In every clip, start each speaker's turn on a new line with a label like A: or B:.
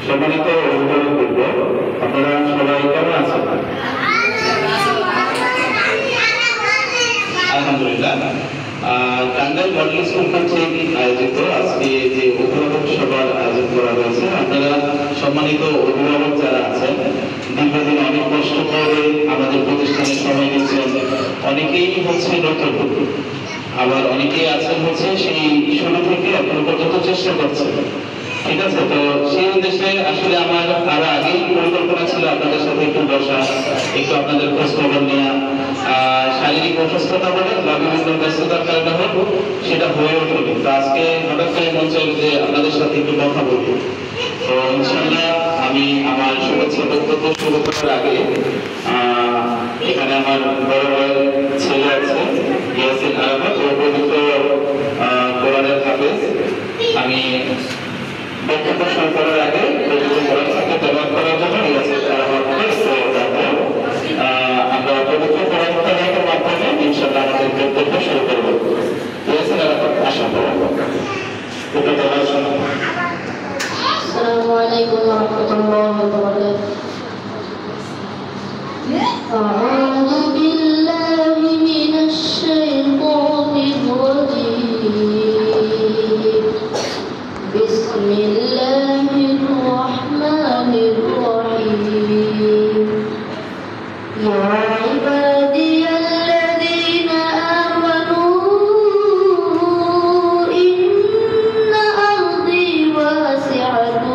A: সম্মানিত অভিভাবকবৃন্দ, আপনারা সবাই কেমন আছেন? আলহামদুলিল্লাহ। টাঙ্গাইল মডেল স্কুল কর্তৃক আয়োজিত আজকে যে অভিভাবক সভার আয়োজন করা হয়েছে, আপনারা সম্মানিত অভিভাবক যারা আছেন, দীর্ঘদিন অনেক কষ্ট করে আমাদের প্রতিষ্ঠানে সময় দিচ্ছেন। অনেকেই হচ্ছে নতুন, আবার অনেকেই আছেন হচ্ছে সেই শুরু থেকে এখনো পর্যন্ত চেষ্টা করছেন। ঠিক আছে, তো সেই উদ্দেশ্যে আসলে আমার আরো আগেই পরিকল্পনা ছিল আপনাদের সাথে একটু বসা, একটু আপনাদের খোঁজ খবর নেওয়া। শারীরিক অসুস্থতা বলে বা বিভিন্ন ব্যস্ততার কারণে হোক, সেটা হয়ে ওঠেনি। তো আজকে হঠাৎ করে মন চাইল যে আপনাদের সাথে একটু কথা বলবো। তো ইনশাল্লাহ আমি আমার শুভেচ্ছা বক্তব্য শুরু করার আগে এখানে আমার বড় বড় ছেলে আছে, ইয়াসিন আহমেদ ও পবিত্র কোরআনের হাফেজ। আমি বক্তব্য শুরু করার আগে পবিত্র কোরআন থেকে তেলাওয়াত করার জন্য ইয়াসিন আহমেদকে আমরা পবিত্র কোরআন তেলাওয়াতের মাধ্যমে ইনশাআল্লাহ আমাদের বক্তব্য শুরু করব। ইয়াসিন আহমেদ, আসুন একটু তেলাওয়াত শুনুন।
B: السلام عليكم ورحمة الله وبركاته. أعوذ بالله من الشيطان الرجيم. بسم الله الرحمن الرحيم. يا عبادي الذين آمنوا إن أرضي واسعة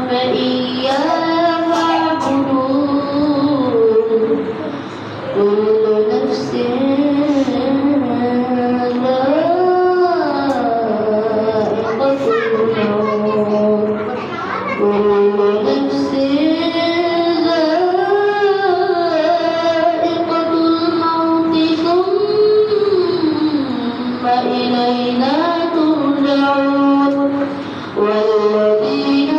B: فإياي فاعبدون. كل نفس ذائقة الموت. كل نفس ذائقة الموت ثم إلينا ترجعون. والذين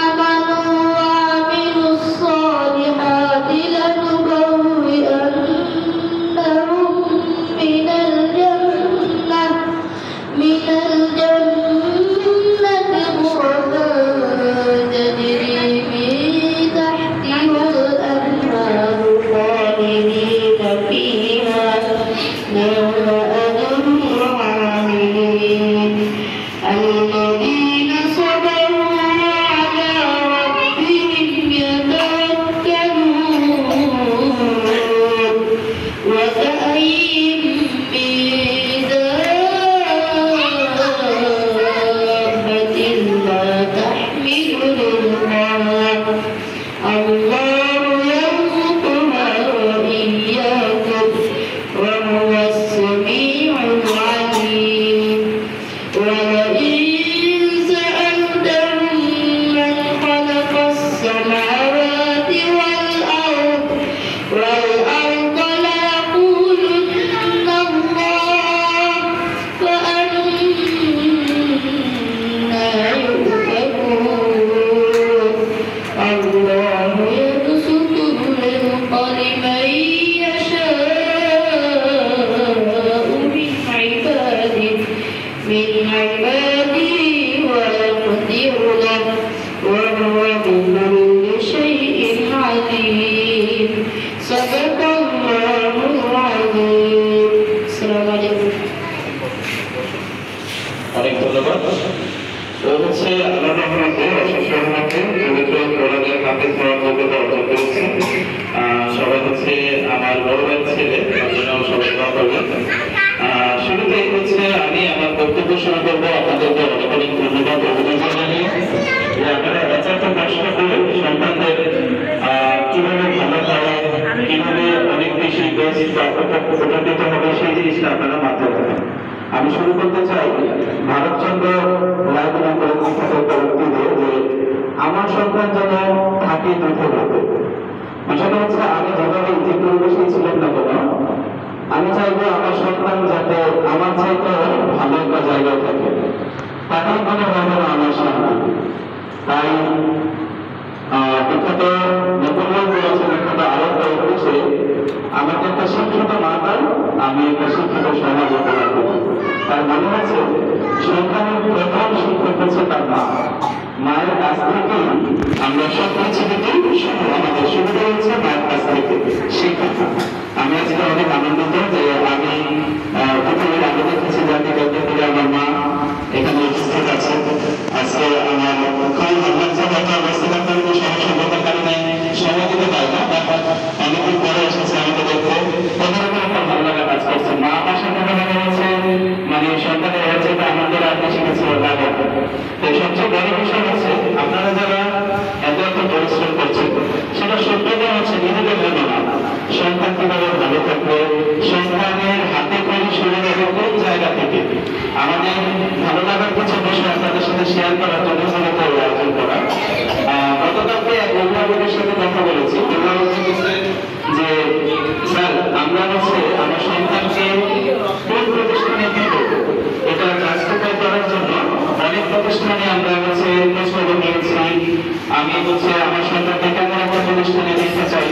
B: آمنوا وعملوا الصالحات لنبوئنهم من الجنة غرفا تجري من تحتها الأنهار خالدين فيها نعم أجر العاملين. الذين صبروا على ربهم يتوكلون. وكأين من دابة لا تحمل رزقها الله يرزقها وإياكم وهو السميع العليم. ولئن سألتهم من خلق السماوات والأرض ليقولن الله فأنى يؤفكون. الله يبسط الرزق لمن يشاء من عباده ويقدر له وهو بكل شيء عليم. صدق الله العظيم. السلام عليكم.
A: অনেক ধন্যবাদ। তো হচ্ছে আল্লাহ রহমতে অশেষ রহমতে পবিত্র কোরআনের হাফেজ হওয়ার যোগ্যতা অর্জন করেছে। সবাই হচ্ছে আমার বড় ভাইয়ের ছেলে, তার জন্য সবাই দোয়া করবেন। শুরুতেই হচ্ছে আমি আমার বক্তব্য শুরু করবো আপনাদেরকে অনেক অনেক ধন্যবাদ অভিনন্দন জানিয়ে যে আপনারা এত এত কষ্ট করে সন্তানদের কিভাবে ভালো করে, কিভাবে অনেক বেশি বেস্ট উপকৃত হবে সেই জিনিসটা আপনারা মাথায় রাখেন। আমি শুরু করতে চাই ভারতচন্দ্র রায়গুনা যে আমার সন্তান যেন থাকে দ্রুতভাবে। বিষয়টা হচ্ছে আমি যেভাবে যে পরিবেশে ছিলাম না কেন, আমি চাইবো আমার সন্তান যাতে আমার চাইতে ভালো একটা জায়গায় থাকে, তাকেই মনে হবে না আমার সন্তান। তাই বিখ্যাত নেপোলিয়ন বলেছেন একটা আরো হচ্ছে আমাকে একটা শিক্ষিত মা পাই, আমি একটা শিক্ষিত সমাজ উপহার দেব। তার মনে হচ্ছে সন্তানের প্রধান শিক্ষক হচ্ছে তার মা। মায়ের কাছ থেকে আমরা সব কিছু কিন্তু শুরু, আমাদের শুরুটা হচ্ছে মায়ের কাছ থেকে শেখা। আমি আজকে অনেক আনন্দিত যে আমি পৃথিবীর আগে দেখেছি যাকে যাতে করে আমার মা এখানে উপস্থিত আছে। আজকে আমার খুবই ভালো লাগছে, একটা অবস্থা করবো সমস্যার কারণে সময় দিতে পারি না, অনেকদিন পরে এসেছে আমাকে দেখতে, অন্যরকম একটা ভালো লাগা কাজ করছে। মা পাশে থেকে মনে হচ্ছে মানে সন্তানের হচ্ছে আমাদের আর বেশি কিছু লাগে। তো সবচেয়ে বড় বিষয় হচ্ছে আপনারা যারা এত এত পরিশ্রম করছেন সেটা সত্যতা হচ্ছে নিজেদের জন্য না, সন্তান কিভাবে ভালো থাকবে, সন্তানের হাতে করে শুরু হবে কোন জায়গা থেকে। আমাদের ভালো লাগার কিছু বিষয় আপনাদের সাথে শেয়ার করার জন্য আয়োজন করা। গতকালকে এক অভিভাবকের সাথে কথা বলেছি, যে স্যার আমরা হচ্ছে আমার সন্তানকে কোন প্রতিষ্ঠানে দিব, এটা কাজটা করার জন্য অনেক প্রতিষ্ঠানে আমরা হচ্ছে খোঁজখবর নিয়েছি। আমি হচ্ছে আমার সন্তানকে কেমন একটা প্রতিষ্ঠানে দিতে চাই,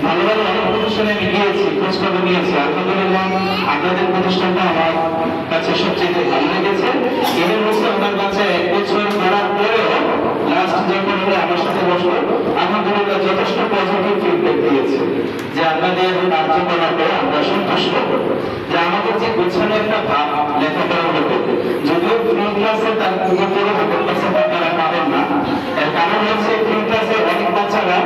A: ভালো ভালো অনেক প্রতিষ্ঠানে আমি গিয়েছি, খোঁজখবর নিয়েছি। আলহামদুলিল্লাহ আপনাদের প্রতিষ্ঠানটা আমার কাছে সবচেয়ে ভালো লেগেছে। এবং হচ্ছে আমার কাছে 1 বছর করার পরেও লাস্ট যখন আমার সাথে বসলো আলহামদুলিল্লাহ যথেষ্ট পজিটিভ ফিডব্যাক দিয়েছে যে আপনাদের কার্যকলাপে আমরা সন্তুষ্ট, যে আমাদের যে গোছানো একটা ভাব লেখাপড়া হতো, যদিও ফ্রি ক্লাসে তার পুরোপুরি 100% আপনারা পাবেন না। এর কারণ হচ্ছে ফ্রি ক্লাসে অনেক বাচ্চারা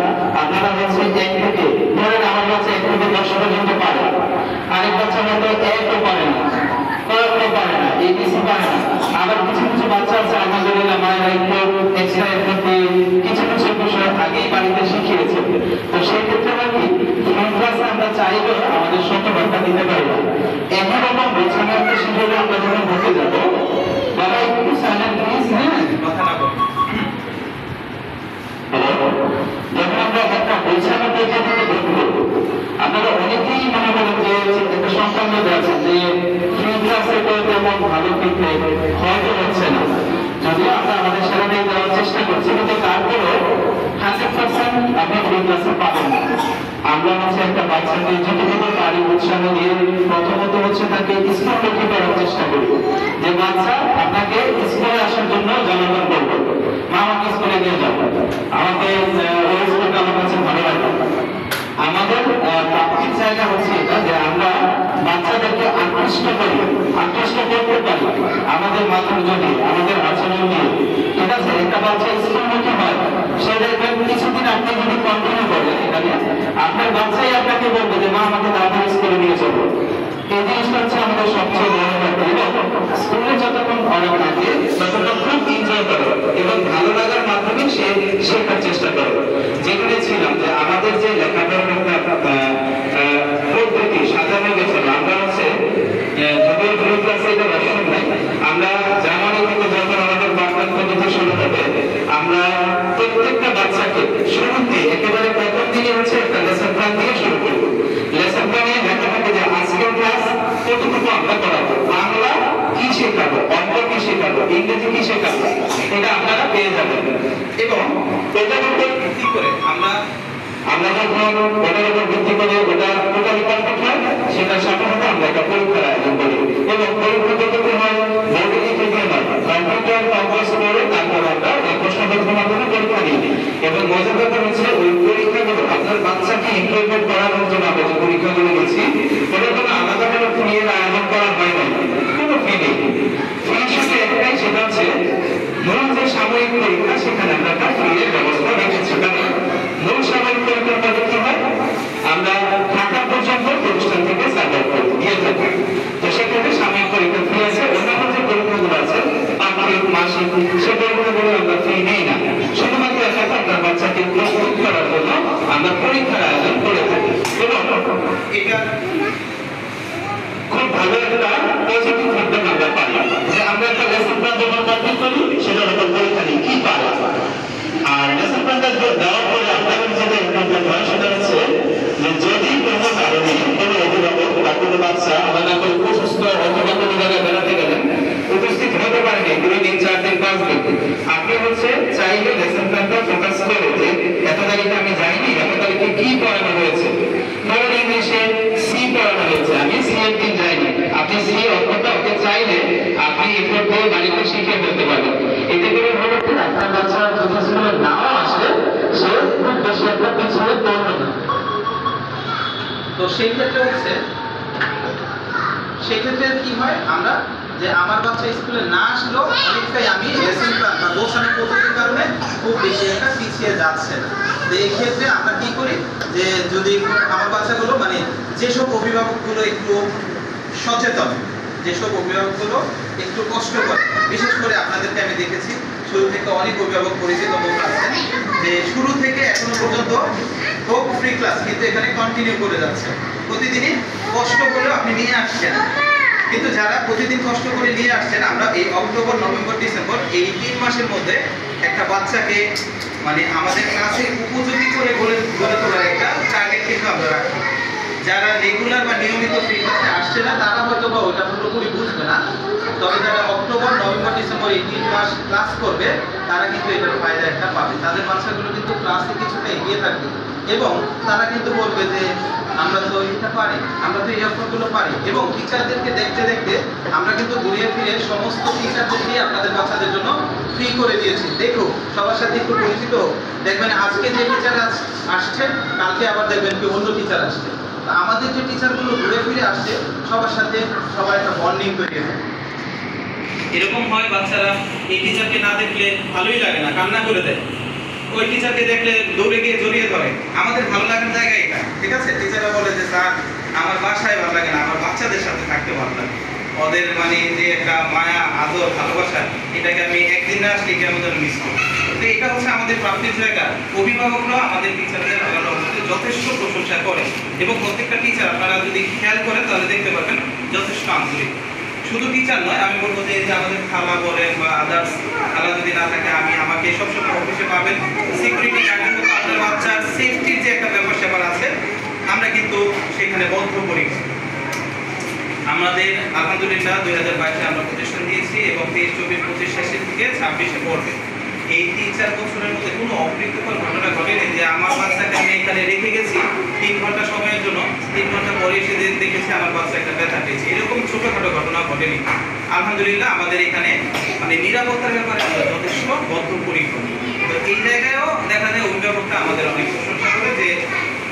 A: আপনারা হচ্ছে 1 থেকে ধরেন আমার কাছে 1 থেকে 10 পর্যন্ত পারে, আরেক বাচ্চা হয়তো 1ও পারে না, কয়েকও পারে না, এবিসি পারে না। আবার কিছু কিছু বাচ্চা আছে আলহামদুলিল্লাহ মায়েরা একটু এক্সট্রা এফোর্ট দিয়ে কিছু কিছু বিষয় আগেই বাড়িতে শিখিয়েছে। তো সেই ক্ষেত্রে নাকি ফ্রি ক্লাসে আমরা চাইলেও আমাদের শতভাগটা দিতে পারি না। একই রকম গোছানো একটা শিশুরে আমরা যখন ভর্তি যাবো, বাবা একটু সাইলেন্ট প্লিজ, হ্যাঁ কথা না বলুন। যখন আমরা একটা গোছানো পদ্ধতিতে ঢুকবো, আপনারা অনেকেই মনে করেন যে একটা সন্তান আছে যে ফ্রি ক্লাসে করে তেমন ভালো ফিডব্যাক হয়তো হচ্ছে না, যদিও আমরা আমাদের সামনে দেওয়ার চেষ্টা করছি, কিন্তু তারপরেও 100% আপনি ফ্রি ক্লাসে পাবেন না। আমরা হচ্ছে একটা বাচ্চাকে যতটুকু পারি উৎসাহ দিয়ে প্রথমত হচ্ছে তাকে স্কুলমুখী করার চেষ্টা করি, যে বাচ্চা আপনাকে স্কুলে আসার জন্য জনগণ করবো, মা আমাকে স্কুলে নিয়ে যাবো, আমাকে ওই স্কুলটা আমার কাছে ভালো লাগবে। আমাদের প্রাথমিক জায়গা হচ্ছে এটা যে আমরা বাচ্চাদেরকে আকৃষ্ট করতে পারি আমাদের মাধ্যম যদি, আমাদের আচরণ দিয়ে। ঠিক আছে, একটা বাচ্চা স্কুলমুখী হয়, সে দেখবেন কিছুদিন আপনি যদি কন্টিনিউ করেন এখানে, আপনার বাচ্চাই আপনাকে বলবে যে মা আমাকে তাড়াতাড়ি স্কুলে নিয়ে চলো। এই জিনিসটা হচ্ছে আমাদের সবচেয়ে বড় ব্যাপার। এবং স্কুলে যতক্ষণ ভালো থাকে ততক্ষণ খুব এনজয় করে এবং ভালো লাগার মাধ্যমে সে শেখার চেষ্টা করে। যেখানে ছিলাম যে আমাদের যে লেখাপড়ার একটা পদ্ধতি সাজানো গেছিল, আমরা হচ্ছে যদিও ফ্রি ক্লাসে এটা অপশন নাই, আমরা জানুয়ারি থেকে যখন আমাদের বাংলা পদ্ধতি শুরু হবে, আমরা প্রত্যেকটা বাচ্চাকে শুরুতে একেবারে প্রথম দিনে হচ্ছে একটা লেসন প্ল্যান দিয়ে শুরু করবো। লেসন প্ল্যানে লেখা থাকে যে আজকের ক্লাস কতটুকু আমরা করাবো, বাংলা কি শেখাবো, অঙ্ক কি শেখাবো, ইংরেজি কি শেখাবো, এটা আপনারা পেয়ে যাবেন। এবং এটার উপর ভিত্তি করে আমরা যখন ওটার উপর ভিত্তি করে ওটা টোটালি কমপ্লিট হয়, সেটার সাথে সাথে আমরা একটা পরীক্ষার আয়োজন করি। এবং পরীক্ষা পদ্ধতি হয় বোর্ডে লিখে দিয়ে হয় কম্পিউটার কম্পোজ করে তারপর আমরা এই প্রশ্নপত্রের মাধ্যমে পরীক্ষা দিই। এবং মজার ব্যাপার হচ্ছে ওই পরীক্ষাগুলো আপনার বাচ্চাকে ইমপ্লিমেন্ট করানোর জন্য আমরা যে পরীক্ষাগুলো নিচ্ছি ওটা কোনো আলাদা কোনো ফি এর আয়োজন করা হয় না, কোনো ফি নেই। ফি শুধু একটাই, সেটা হচ্ছে মূল যে সাময়িক পরীক্ষা সেখানে আমরা একটা ফি এর ব্যবস্থা রেখেছি। কারণ মূল সাময়িক পরীক্ষার পদ্ধতি হয় আমরা ঢাকা পর্যন্ত প্রতিষ্ঠান থেকে সার্ভার করে দিয়ে থাকি। তো সেক্ষেত্রে সাময়িক পরীক্ষা ফি আছে, অন্যান্য যে পরীক্ষাগুলো আছে পাক্ষিক মাসিক সে পরীক্ষাগুলো আমরা ফি নেই না, শুধুমাত্র একটা আপনার বাচ্চাকে প্রস্তুত করার জন্য আমরা পরীক্ষার আয়োজন করে থাকি। এবং এটা খুব ভালো একটা পজিটিভ ফিডব্যাক আমরা পাই যে আমরা একটা লেসন প্ল্যান যখন কমপ্লিট করি সেটার উপর পরীক্ষা নিই কি পারে। আর লেসন প্ল্যানটা দেওয়ার পরে আপনাদের যেটা ইম্পর্টেন্ট হয় সেটা হচ্ছে যে যদি কোনো কারণে কোনো অভিভাবক বা কোনো বাচ্চা আলাদা করে অসুস্থ অথবা কোনো জায়গায় বেড়াতে গেলেন উপস্থিত হতে পারেনি 2 দিন 4 দিন 5 দিন, আপনি হচ্ছে চাইলে লেসন প্ল্যানটা ফোকাস করে যে এত তারিখে আমি যাইনি, এত তারিখে কি পড়ানো হয়েছে। ধরুন ইংলিশে সি পড়ানো হয়েছে, আমি সি এর দিন যাইনি, আপনি সি অক্ষরটা ওকে চাইলে আপনি এফোর্ট দিয়ে বাড়িতে শিখে ফেলতে পারবেন। এতে করে হলো কি আপনার বাচ্চা
C: তো সেই ক্ষেত্রে হচ্ছে সেক্ষেত্রে কি হয়, আমরা যে আমার বাচ্চা স্কুলে না আসলেও অনেকটাই আমি লেসন প্ল্যান বা গোছানো পদ্ধতির কারণে খুব বেশি একটা পিছিয়ে যাচ্ছে। তো এই ক্ষেত্রে আমরা কি করি যে যদি আমার বাচ্চাগুলো মানে যেসব অভিভাবকগুলো একটু সচেতন, যেসব অভিভাবকগুলো একটু কষ্ট করে, বিশেষ করে আপনাদেরকে আমি দেখেছি শুরু থেকে অনেক অভিভাবক পরিচিত লোক আছেন যে শুরু থেকে এখনো পর্যন্ত হোক ফ্রি ক্লাস কিন্তু এখানে কন্টিনিউ করে যাচ্ছে, প্রতিদিনই কষ্ট করেও আপনি নিয়ে আসছেন। কিন্তু যারা প্রতিদিন কষ্ট করে নিয়ে আসছেন, আমরা এই অক্টোবর, নভেম্বর, ডিসেম্বর এই 3 মাসের মধ্যে একটা বাচ্চাকে মানে আমাদের কাছে উপযোগী করে গড়ে তোলার একটা টার্গেট কিন্তু আমরা রাখি। যারা রেগুলার বা নিয়মিত ফ্রি ক্লাসে আসছে না তারা হয়তো বা ওটা পুরোপুরি বুঝবে না, তবে যারা অক্টোবর, নভেম্বর, ডিসেম্বর এই 3 মাস ক্লাস করবে তারা কিন্তু এটার ফায়দা একটা পাবে। তাদের বাচ্চাগুলো কিন্তু ক্লাসে কিছুটা এগিয়ে থাকবে এবং তারা কিন্তু বলবে যে আমরা তো এটা পারি, আমরা তো এই অক্ষরগুলো পারি। এবং টিচারদেরকে দেখতে দেখতে আমরা কিন্তু ঘুরিয়ে ফিরে সমস্ত টিচারদেরকে আপনাদের বাচ্চাদের জন্য ফ্রি করে দিয়েছি। দেখো সবার সাথে একটু পরিচিত হোক, দেখবেন আজকে যে টিচার আসছে কালকে আবার দেখবেন কি অন্য টিচার আসছে। তা আমাদের যে টিচারগুলো ঘুরে ফিরে আসছে সবার সাথে সবার একটা বন্ডিং তৈরি হয়। এরকম হয় বাচ্চারা এই টিচারকে না দেখলে ভালোই লাগে না, কান্না করে দেয়। ওই টিচারকে দেখলে দৌড়ে গিয়ে জড়িয়ে ধরে। আমাদের ভালো লাগার জায়গা এটা, ঠিক আছে? টিচাররা বলে যে স্যার আমার বাসায় ভালো লাগে না, আমার বাচ্চাদের সাথে থাকতে ভালো লাগে। ওদের মানে যে একটা মায়া, আদর, ভালোবাসা, এটাকে আমি একদিন না আসলে কেমন যেন মিস করি। তো এটা হচ্ছে আমাদের প্রাপ্তির জায়গা। অভিভাবকরা আমাদের টিচারদের যথেষ্ট প্রশংসা করে এবং প্রত্যেকটা টিচার আপনারা যদি খেয়াল করেন তাহলে দেখতে পাবেন যথেষ্ট আন্তরিক। শুধু টিচার নয়, আমি বলবো যে আমাদের খালা বলেন বা আদার্স, খালা যদি না থাকে আমাকে সবসময় অফিসে পাবেন সিকিউরিটি গার্ড, কিন্তু আপনার বাচ্চার সেফটির যে একটা ব্যাপার স্যাপার আছে আমরা কিন্তু সেখানে বদ্ধপরিকর। আমাদের আলহামদুলিল্লাহ 2022-এ আমরা প্রতিষ্ঠান দিয়েছি এবং 23-24-25 শেষের দিকে 26-এ পড়বে। এই 3-4 বছরের মধ্যে কোনো অপ্রীতিকর ঘটনা ঘটেনি যে আমার বাচ্চাকে আমি এখানে রেখে গেছি 3 ঘন্টা সময়ের জন্য, 3 ঘন্টা পরে এসে দেখেছি আমার বাচ্চা একটা ব্যথা পেয়েছে, এরকম ছোটোখাটো ঘটনা ঘটেনি। আলহামদুলিল্লাহ আমাদের এখানে মানে নিরাপত্তার ব্যাপারে আমরা যথেষ্ট বদ্ধপরিকর। তো এই জায়গায়ও দেখা যায় অভিভাবকরা আমাদের অনেক প্রশংসা করে যে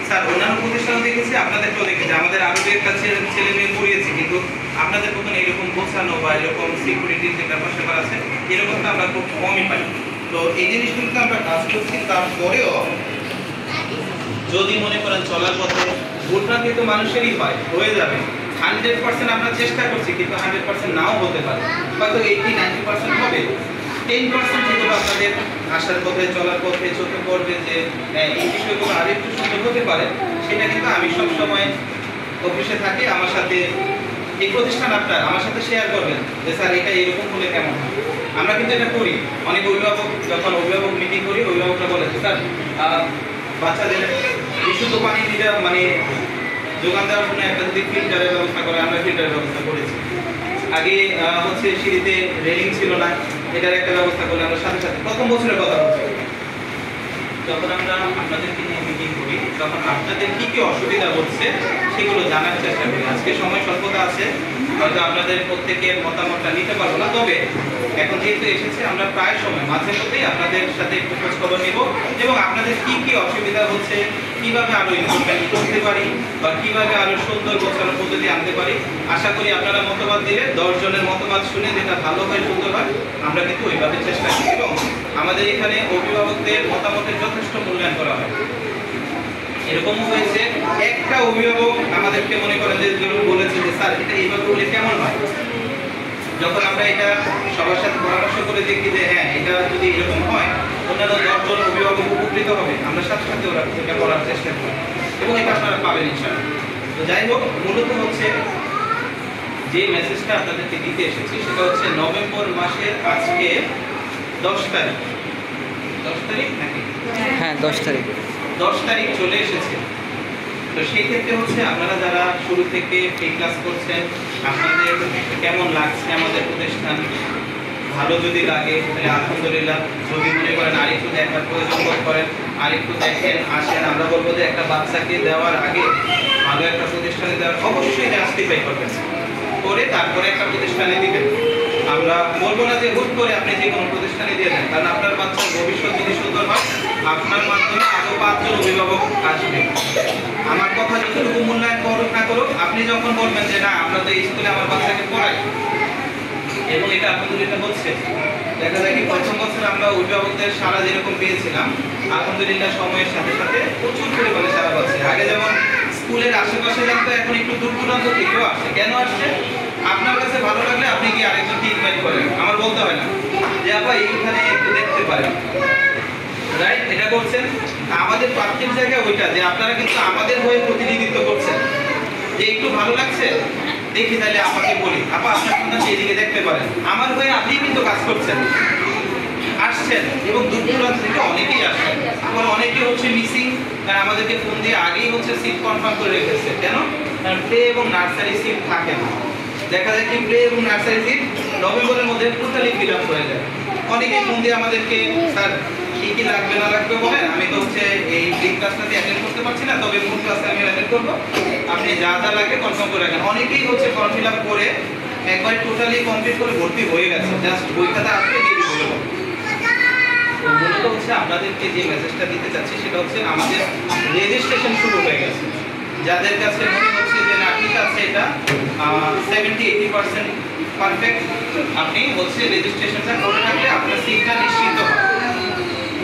C: স্যার অন্যান্য প্রতিষ্ঠানও দেখেছি, আপনাদেরকেও দেখেছি, আমাদের আরও একটা ছেলে মেয়ে পড়িয়েছি, কিন্তু আপনাদের মতন এরকম গোছানো বা এরকম সিকিউরিটির যে ব্যাপার স্যাপার আছে এরকমটা আমরা খুব কমই পাই। তো এই জিনিসগুলোতে আমরা কাজ করছি। তারপরেও যদি মনে করেন চলার পথে ভুলভ্রান্তি তো মানুষেরই হয়, হয়ে যাবে। 100% আমরা চেষ্টা করছি, কিন্তু 100% নাও হতে পারে, হয়তো 80-90% হবে। 10% যেগুলো আপনাদের আসার পথে, চলার পথে চোখে পড়বে যে এই বিষয়গুলো আর একটু সুন্দর হতে পারে, সেটা কিন্তু আমি সবসময় অফিসে থাকি, আমার সাথে এই প্রতিষ্ঠান আপনার আমার সাথে শেয়ার করবেন যে স্যার এটা এরকম হলে কেমন হয়। আমরা কিন্তু এটা করি। অনেক অভিভাবক, যখন অভিভাবক মিটিং করি, অভিভাবকরা বলে স্যার বাচ্চাদের বিশুদ্ধ পানি দিতে মানে যোগান দেওয়ার জন্য একটা যদি ফিল্টারের ব্যবস্থা করে, আমরা ফিল্টারের ব্যবস্থা করেছি। আগে হচ্ছে সিঁড়িতে রেলিং ছিল না, এটার একটা ব্যবস্থা করলে আমরা সাথে সাথে প্রথম বছরের কথা হচ্ছে যখন আমরা আপনাদেরকে নিয়ে মিটিং করি তখন আপনাদের কি কি অসুবিধা হচ্ছে সেগুলো জানার চেষ্টা করি। আজকে সময় স্বল্পতা আছে, হয়তো আপনাদের প্রত্যেকের মতামতটা নিতে পারবো না, তবে এখন যেহেতু এসেছে আমরা প্রায় সময় মাঝে মধ্যেই আপনাদের সাথে একটু খোঁজ খবর নেব এবং আপনাদের কি কি অসুবিধা হচ্ছে, কিভাবে আরো ইমপ্রুভমেন্ট করতে পারি বা কিভাবে আরো সুন্দর গোছানো পদ্ধতি আনতে পারি। আশা করি আপনারা মতামত দিলে 10 জনের মতামত শুনে যেটা ভালো হয়, সুন্দর হয়, আমরা কিন্তু ওইভাবে চেষ্টা করি এবং আমাদের এখানে অভিভাবকদের মতামতের যথেষ্ট মূল্যায়ন করা হয়। এরকমও হয়েছে একটা অভিভাবক আমাদেরকে মনে করেন যে বলেছে যে স্যার এটা এইভাবে বলে কেমন হয়। যখন আমরা এটা সবার সাথে পরামর্শ করে দেখি যে হ্যাঁ এটা যদি এরকম হয় অন্যান্য 10 জন অভিভাবক উপকৃত হবে, আমরা সাথে সাথে ওরা এটা করার চেষ্টা করি এবং এটা আপনারা পাবেন ইনশাআল্লাহ। তো যাই হোক, মূলত হচ্ছে যে মেসেজটা আপনাদেরকে দিতে এসেছি সেটা হচ্ছে নভেম্বর মাসের আজকে 10 তারিখ। 10 তারিখ নাকি?
D: হ্যাঁ 10 তারিখ।
C: 10 তারিখ চলে এসেছে। তো সেই ক্ষেত্রে হচ্ছে আপনারা যারা শুরু থেকে ফ্রি ক্লাস করছেন, আপনাদের কেমন লাগছে আমাদের প্রতিষ্ঠান? ভালো যদি লাগে তাহলে আলহামদুলিল্লাহ, যদি মনে করেন আরেকটু দেখার প্রয়োজন বোধ করেন আরেকটু দেখেন, আসেন। আমরা বলবো যে একটা বাচ্চাকে দেওয়ার আগে ভালো একটা প্রতিষ্ঠানে দেওয়ার অবশ্যই জাস্টিফাই করবেন, করে তারপরে একটা প্রতিষ্ঠানে দিবেন। আমরা বলবো না যে হুট করে আপনি যে কোনো প্রতিষ্ঠানে দিয়ে দেন, কারণ আপনার বাচ্চার ভবিষ্যৎ যদি সুন্দর হয় আপনার মাধ্যমে আরো 5 জন অভিভাবক আসবে। আমার কথা যতটুকু মূল্যায়ন করুক না করুক, আপনি যখন বলবেন যে না আমরা তো এই স্কুলে আমার বাচ্চাকে পড়াই এবং এটা আলহামদুলিল্লাহ হচ্ছে, দেখা যায় কি প্রথম বছর আমরা অভিভাবকদের সারা যেরকম পেয়েছিলাম, আলহামদুলিল্লাহ সময়ের সাথে সাথে প্রচুর পরিমাণে সারা পাচ্ছে। আগে যেমন স্কুলের আশেপাশে জানতো, এখন একটু দূর দূরান্ত থেকেও আসছে। কেন আসছে? আপনার কাছে ভালো লাগলে আপনি কি আরেকজনকে ইনভাইট করেন, আমার বলতে হয় না যে আপা এইখানে একটু দেখতে পারেন, রাইট? এটা করছেন। আমাদের পার্থিব জায়গা ওইটা যে আপনারা কিন্তু আমাদের হয়ে প্রতিনিধিত্ব করছেন, যে একটু ভালো লাগছে দেখি তাহলে আমাকে বলি আপা আপনার সন্তানকে এদিকে দেখতে পারেন, আমার হয়ে আপনি কিন্তু কাজ করছেন, আসছেন এবং দূর দূরান্ত থেকে অনেকেই আসছেন। আবার অনেকে হচ্ছে মিসিং, কারণ আমাদেরকে ফোন দিয়ে আগেই হচ্ছে সিট কনফার্ম করে রেখেছে। কেন? কারণ প্লে এবং নার্সারি সিট থাকে না। দেখা যায় কি প্লে এবং নার্সারি সিট নভেম্বরের মধ্যে টোটালি ফিল আপ হয়ে যায়। অনেকেই ফোন দিয়ে আমাদেরকে স্যার কি কি লাগবে না লাগবে বলেন, আমি তো হচ্ছে এই প্রি ক্লাসটাতে অ্যাটেন্ড করতে পারছি না, তবে মূল ক্লাসে আমি অ্যাটেন্ড করবো, আপনি যা যা লাগে কনফার্ম করে রাখেন। অনেকেই হচ্ছে ফর্ম ফিল আপ করে একবার টোটালি কমপ্লিট করে ভর্তি হয়ে গেছে, জাস্ট বই খাতা আসলে দেরি হয়ে গেল। মূলত হচ্ছে আপনাদেরকে যে মেসেজটা দিতে চাচ্ছি সেটা হচ্ছে আমাদের রেজিস্ট্রেশন শুরু হয়ে গেছে। যাদের কাছে মনে হচ্ছে যে না ঠিক আছে এটা 70-80% পারফেক্ট, আপনি হচ্ছে রেজিস্ট্রেশনটা করে রাখলে আপনার সিটটা নিশ্চিত হয়।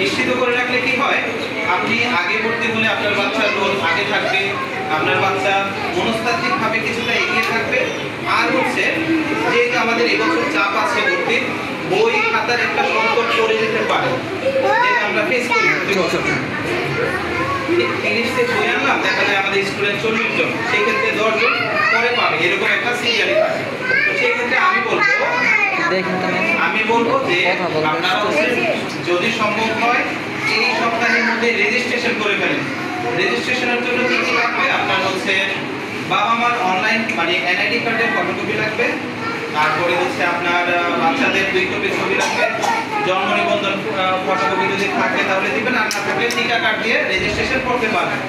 C: নিশ্চিত করে রাখলে কি হয়, আপনি আগে ভর্তি হলে আপনার বাচ্চার রোল আগে থাকবে, আপনার বাচ্চা মনস্তাত্ত্বিকভাবে কিছুটা এগিয়ে থাকবে। আর হচ্ছে যেহেতু আমাদের এবছর চাপ আছে ভর্তির, বই খাতার একটা সংকট পড়ে যেতে পারে, যেটা আমরা ফেস করি প্রতি বছর। 30 থেকে বই আনলাম, দেখা যায় আমাদের স্টুডেন্ট 40 জন, সেই ক্ষেত্রে 10 জন পরে পাবে, এরকম একটা সিরিয়ালি থাকে। তো সেই ক্ষেত্রে আমি বলবো যে আপনারা হচ্ছে যদি সম্ভব হয় এই সপ্তাহের মধ্যে রেজিস্ট্রেশন করে ফেলেন। রেজিস্ট্রেশনের জন্য কি কি লাগবে? আপনার হচ্ছে বাবা মার অনলাইন মানে এনআইডি কার্ডের ফটোকপি লাগবে, তারপরে হচ্ছে আপনার বাচ্চাদের 2 কপি ছবি লাগবে, জন্ম নিবন্ধন ফটোকপি যদি থাকে তাহলে দিবেন, আর না থাকলে টিকা কার্ড দিয়ে রেজিস্ট্রেশন করতে পারবেন।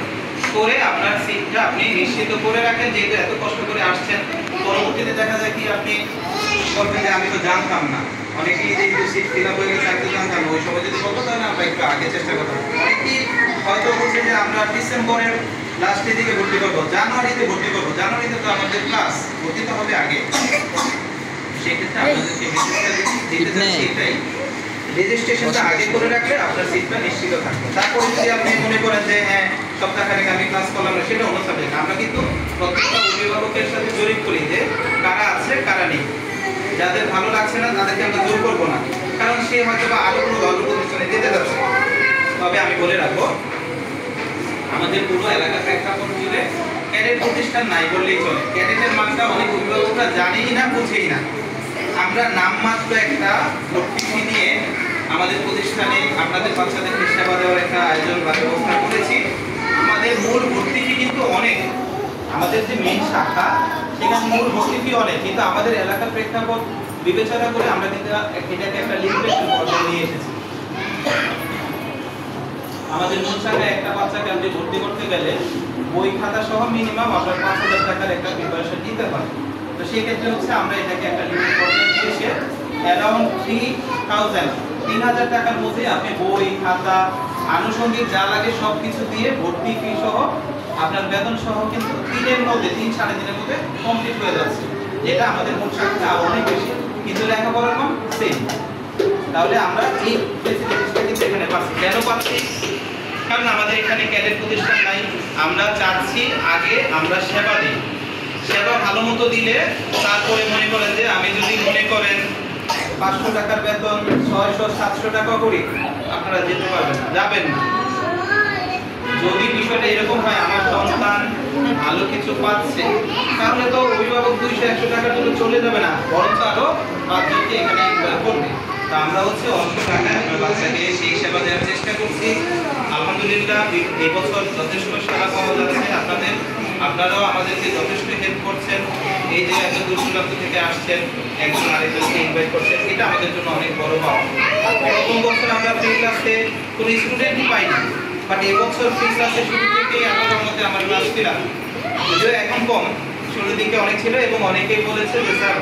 C: করে আপনার সিটটা আপনি নিশ্চিত করে রাখেন, যেহেতু এত কষ্ট করে আসছেন। পরবর্তীতে দেখা যায় কি আপনি বলবেন যে আমি তো জানতাম না, অনেকেই যেহেতু সিট ফিল আপ হয়ে গেছে আমি তো জানতাম না, ওই সময় যদি বলতো তাহলে আমরা একটু আগে চেষ্টা করতাম। অনেকেই হয়তো বলছে যে আমরা ডিসেম্বরের লাস্টের দিকে ভর্তি করবো, জানুয়ারিতে ভর্তি করবো, জানুয়ারিতে তো আমাদের ক্লাস ভর্তি তো হবে আগে। সেক্ষেত্রে আপনাদেরকে মেসেজটা দিতে চাচ্ছি এটাই, রেজিস্ট্রেশনটা আগে করে রাখলে আপনার সিটটা নিশ্চিত থাকবে। তারপরে যদি আপনি মনে করেন যে হ্যাঁ সপ্তাহখানেক আমি ক্লাস করলাম না, সেটা অন্য সাবজেক্ট। আমরা কিন্তু প্রত্যেকটা অভিভাবকের সাথে জরিপ করি যে কারা আছে কারা নেই। যাদের ভালো লাগছে না তাদেরকে আমরা জোর করবো না, কারণ সে হয়তো বা আরো কোনো ভালো প্রতিষ্ঠানে যেতে যাচ্ছে। তবে আমি বলে রাখবো আমাদের পুরো এলাকা প্রেক্ষাপট জুড়ে ক্যাডেট প্রতিষ্ঠান নাই বললেই চলে। ক্যাডেটের মানটা অনেক অভিভাবকরা জানেই না, বুঝেই না। আমরা নামমাত্র একটা ভর্তি ফি নিয়ে আমাদের প্রতিষ্ঠানে আপনাদের বাচ্চাদেরকে সেবা দেওয়ার একটা আয়োজন বা ব্যবস্থা করেছি। আমাদের মূল ভর্তি ফি কিন্তু অনেক, আমাদের যে মেইন শাখা সেখানে মূল ভর্তি ফি অনেক, কিন্তু আমাদের এলাকার প্রেক্ষাপট বিবেচনা করে আমরা কিন্তু এটাকে একটা লিমিটেশন পর্যায়ে নিয়ে এসেছি। আমাদের মূল শাখায় একটা বাচ্চাকে আপনি ভর্তি করতে গেলে বই খাতা সহ মিনিমাম আপনার 5,000 টাকার একটা প্রিপারেশন নিতে হয়। তো সেই ক্ষেত্রে হচ্ছে আমরা এটাকে একটা লিমিট পর্যায়ে নিয়ে এসে অ্যারাউন্ড 3,000 টাকার মধ্যে আপনি বই খাতা আনুষঙ্গিক যা লাগে সব কিছু দিয়ে ভর্তি ফি সহ আপনার বেতন সহ কিন্তু 3-3.5 দিনের মধ্যে কমপ্লিট হয়ে যাচ্ছে, যেটা আমাদের মূল শাখাতে আরো অনেক বেশি, কিন্তু লেখাপড়ার মান সেম। তাহলে আমরা এই ফেসিলিটিসটা কিন্তু এখানে পাচ্ছি। কেন পাচ্ছি? কারণ আমাদের এখানে ক্যাডেট প্রতিষ্ঠান নাই। আমরা চাচ্ছি আগে আমরা সেবা দিই, সেবা ভালো মতো দিলে তারপরে মনে করেন যে আমি যদি মনে করেন 500 টাকার বেতন 600-700 টাকা করি, আপনারা যেতে পারবেন না, যাবেন না। যদি বিষয়টা এরকম হয় আমার সন্তান ভালো কিছু পাচ্ছে, তাহলে তো অভিভাবক 200-100 টাকার জন্য চলে যাবে না, বরঞ্চ আরো 5 জনকে এখানে ইনভলভ করবে। তা আমরা হচ্ছে অল্প টাকায় আমরা বাচ্চাকে সেই সেবা দেওয়ার চেষ্টা করছি। আলহামদুলিল্লাহ এই বছর যথেষ্ট সেবা পাওয়া যাচ্ছে আপনারাও আমাদেরকে যথেষ্ট হেল্প করছেন। এই যে এত দূর দূরান্ত থেকে আসছেন, একজন আরেকজনকে ইনভাইট করছেন, এটা আমাদের জন্য অনেক বড় পাওয়া। প্রথম বছর আমরা ফ্রি ক্লাসে কোনো স্টুডেন্টই পাইনি, বাট এবছর ফ্রি ক্লাসে শুরু থেকে এতটার মধ্যে আমার ক্লাস ছিলাম, যদিও এখন কম, শুরুর দিকে অনেক ছিল এবং অনেকেই বলেছে যে স্যার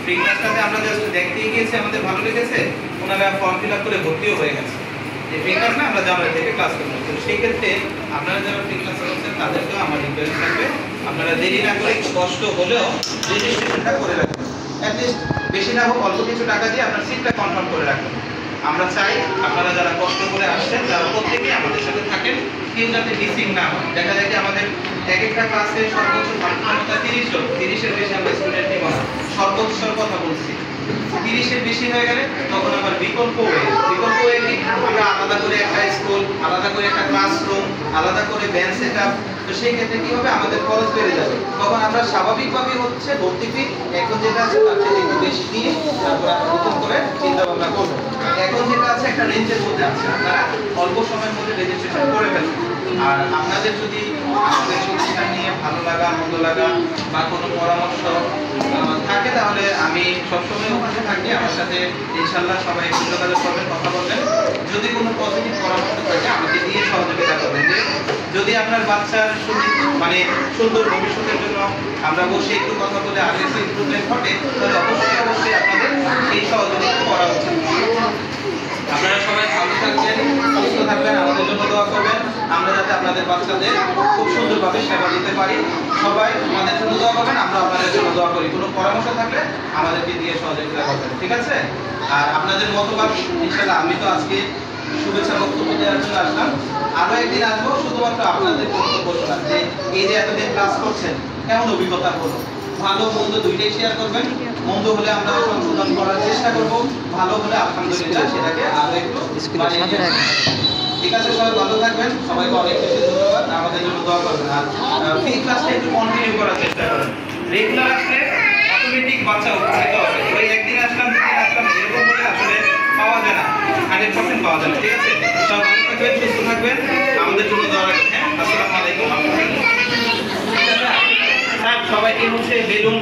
C: ফ্রি ক্লাসটাতে আমরা জাস্ট দেখতেই গিয়েছি, আমাদের ভালো লেগেছে, ওনারা ফর্ম ফিল আপ করে ভর্তিও হয়ে গেছে। যে ফ্রি ক্লাস না আমরা জানুয়ারি থেকে ক্লাস করবো। তো সেই ক্ষেত্রে আপনারা যারা ফ্রি ক্লাস করছেন তাদেরকেও আমার রিকোয়েস্ট থাকবে আপনারা দেরি না করে কষ্ট হলেও রেজিস্ট্রেশনটা করে রাখবেন। অ্যাটলিস্ট বেশি না হোক অল্প কিছু টাকা দিয়ে আপনার সিটটা কনফার্ম করে রাখবেন। আমরা চাই আপনারা যারা কষ্ট করে আসছেন তারা প্রত্যেকেই আমাদের সাথে থাকেন, কেউ যাতে মিসিং না হয়। দেখা যায় যে আমাদের এক একটা ক্লাসে সর্বোচ্চ ক্ষমতা 30 জন, 30-এর বেশি আমরা স্টুডেন্ট নিব না, সর্বোচ্চর কথা বলছি। 30-এর বেশি হয়ে গেলে তখন আবার বিকল্প ওয়ে কি আমরা আলাদা করে একটা স্কুল, আলাদা করে একটা ক্লাসরুম, আলাদা করে বেঞ্চ সেটআপ, তো সেই ক্ষেত্রে কি হবে আমাদের খরচ বেড়ে যাবে। তখন আমরা স্বাভাবিকভাবেই হচ্ছে ভর্তি ফি এখন যেটা আছে তার থেকে একটু বেশি দিয়ে তারপর আমরা নতুন করে চিন্তা ভাবনা করবো। এখন যেটা আছে একটা রেঞ্জের মধ্যে আছে, আপনারা অল্প সময়ের মধ্যে রেজিস্ট্রেশন করে ফেলবেন। আর আপনাদের যদি আমাদের প্রতিষ্ঠান নিয়ে ভালো লাগা মন্দ লাগা বা কোনো পরামর্শ থাকে তাহলে আমি সবসময় ওখানে থাকি, আমার সাথে ইনশাল্লাহ সবাই একটু যোগাযোগ করবেন, কথা বলবেন। যদি কোনো পজিটিভ পরামর্শ থাকে আমাকে দিয়ে সহযোগিতা করবেন। যে যদি আপনার বাচ্চার মানে সুন্দর ভবিষ্যতের জন্য আমরা বসে একটু কথা বলে আগে একটু ইমপ্রুভমেন্ট ঘটে তাহলে অবশ্যই আপনাদের এই সহযোগিতা করা উচিত। আপনারা সবাই ভালো থাকবেন, সুস্থ থাকবেন, আমাদের জন্য দোয়া করবেন, আমরা যাতে আপনাদের বাচ্চাদের খুব সুন্দরভাবে সেবা দিতে পারি। সবাই আমাদের জন্য দোয়া করবেন, আমরা আপনাদের জন্য দোয়া করি। কোনো পরামর্শ থাকলে আমাদেরকে দিয়ে সহযোগিতা করবেন, ঠিক আছে? আর আপনাদের মতবাদ ইনশাআল্লাহ, আমি তো আজকে শুভেচ্ছা বক্তব্য দেওয়ার জন্য আসলাম, আরো একদিন আসবো শুধুমাত্র আপনাদের বক্তব্য শোনার, যে এই যে এতদিন ক্লাস করছেন কেমন অভিজ্ঞতা হলো। ভালো মন্দ দুইটাই শেয়ার করবেন, মন্দ হলে আমরা সংশোধন করার চেষ্টা করব, ভালো হলে আলহামদুলিল্লাহ সেটাকে আরো একটু বাড়িয়ে নিয়ে আসবো। ঠিক আছে, সবাই ভালো থাকবেন, সবাইকে অনেক বেশি ধন্যবাদ, আমাদের জন্য দোয়া করবেন। আর ফ্রি ক্লাসটা একটু কন্টিনিউ করার চেষ্টা করেন, রেগুলার আসলে অটোমেটিক বাচ্চা উপকৃত হবে। ওই একদিন আসলাম দুদিন আসলাম এরকম করে আসলে পাওয়া যায় না, 100% পাওয়া যায় না। ঠিক আছে, সবাই ভালো থাকবেন, সুস্থ থাকবেন, আমাদের জন্য দোয়া রাখবেন। হ্যাঁ, আসসালামু আলাইকুম। ঠিক আছে, সবাইকে হচ্ছে বেলুন